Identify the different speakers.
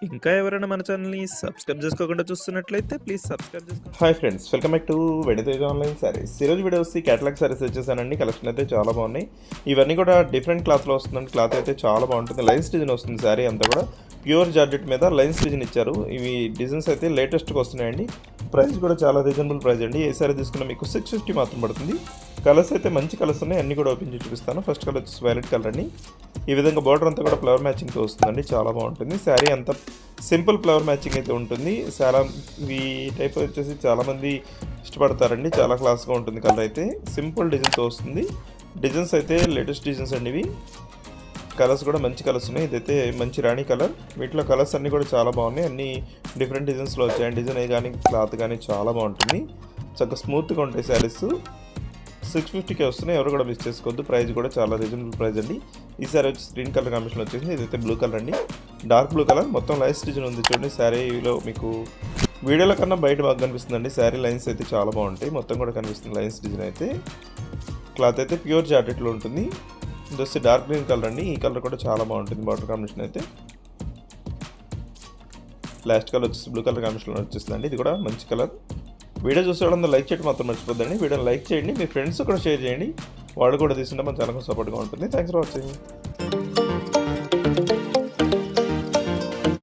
Speaker 1: ఇంకా ఎవరైనా మన ఛానల్‌ని సబ్స్క్రైబ్ చేసుకోకుండా చూస్తున్నట్లయితే ప్లీజ్ సబ్స్క్రైబ్ చేసుకోండి.
Speaker 2: Hi friends, welcome back to వెనితేజ్ online saris. ఈరోజు వీడియో వచ్చి క్యాటలాగ్ సారీస్ వచ్చేసానండి. కలెక్షన్ అయితే చాలా బాగున్నాయి. ఇవన్నీ కూడా డిఫరెంట్ క్లాత్లో వస్తుందండి. క్లాత్ అయితే చాలా బాగుంటుంది. లైన్స్ డిజైన్ వస్తుంది శారీ అంతా కూడా. ప్యూర్ జార్జెట్ మీద లైన్స్ డిజైన్ ఇచ్చారు. ఇవి డిజైన్స్ అయితే లేటెస్ట్గా వస్తున్నాయండి. ప్రైస్ కూడా చాలా రీజనబుల్ ప్రైస్ అండి. ఏ సారీ తీసుకున్నా మీకు 650 మాత్రం పడుతుంది. కలర్స్ అయితే మంచి కలర్స్ ఉన్నాయి. అన్ని కూడా ఓపెన్ చేసి చూపిస్తాను. ఫస్ట్ కలర్ వచ్చేసి వైలెట్ కలర్ అండి. ఈ విధంగా బార్డర్ అంతా కూడా ఫ్లవర్ మ్యాచింగ్తో వస్తుందండి. చాలా బాగుంటుంది. శారీ అంతా సింపుల్ ఫ్లవర్ మ్యాచింగ్ అయితే ఉంటుంది. చాలా ఈ టైప్ వచ్చేసి చాలామంది ఇష్టపడతారండి. చాలా క్లాస్గా ఉంటుంది. కలర్ అయితే సింపుల్ డిజైన్తో వస్తుంది. డిజైన్స్ అయితే లేటెస్ట్ డిజైన్స్ అండి. ఇవి కలర్స్ కూడా మంచి కలర్స్ ఉన్నాయి. ఇదైతే మంచి రాణి కలర్. వీటిలో కలర్స్ అన్నీ కూడా చాలా బాగున్నాయి. అన్ని డిఫరెంట్ డిజైన్స్లో వచ్చాయి. డిజైన్ కానీ క్లాత్ కానీ చాలా బాగుంటుంది. చక్కగా స్మూత్గా ఉంటాయి శారీస్. 650కే వస్తున్నాయి. ఎవరు కూడా మిస్ చేసుకోవద్దు. ప్రైస్ కూడా చాలా రీజనబుల్ ప్రైస్ అండి. ఈ సారీ వచ్చి గ్రీన్ కలర్ కాంబినేషన్ వచ్చేసింది. ఇదైతే బ్లూ కలర్ అండి. Dark blue colour. మొత్తం లైన్స్ డిజైన్ ఉంది చూడండి. శారీలో మీకు వీడియోల కన్నా బయట బాగా కనిపిస్తుందండి. శారీ లైన్స్ అయితే చాలా బాగుంటాయి. మొత్తం కూడా కనిపిస్తుంది లైన్స్ డిజైన్ అయితే. క్లాత్ అయితే ప్యూర్ జార్జెట్లో ఉంటుంది. ఇది వచ్చి డార్క్ గ్రీన్ కలర్ అండి. ఈ కలర్ కూడా చాలా బాగుంటుంది. బార్డర్ కాంబినేషన్ అయితే లాస్ట్ కలర్ వచ్చేసి బ్లూ కలర్ కాంబినేషన్లో వచ్చేస్తుందండి. ఇది కూడా మంచి కలర్. వీడియో చూసేవాళ్ళందరూ లైక్ చేయడం మాత్రం మర్చిపోద్దండి. వీడియోని లైక్ చేయండి. మీ ఫ్రెండ్స్ కూడా షేర్ చేయండి. వాళ్ళు కూడా తీసుకుంటే మన ఛానల్కి సపోర్ట్గా ఉంటుంది. Thanks for watching.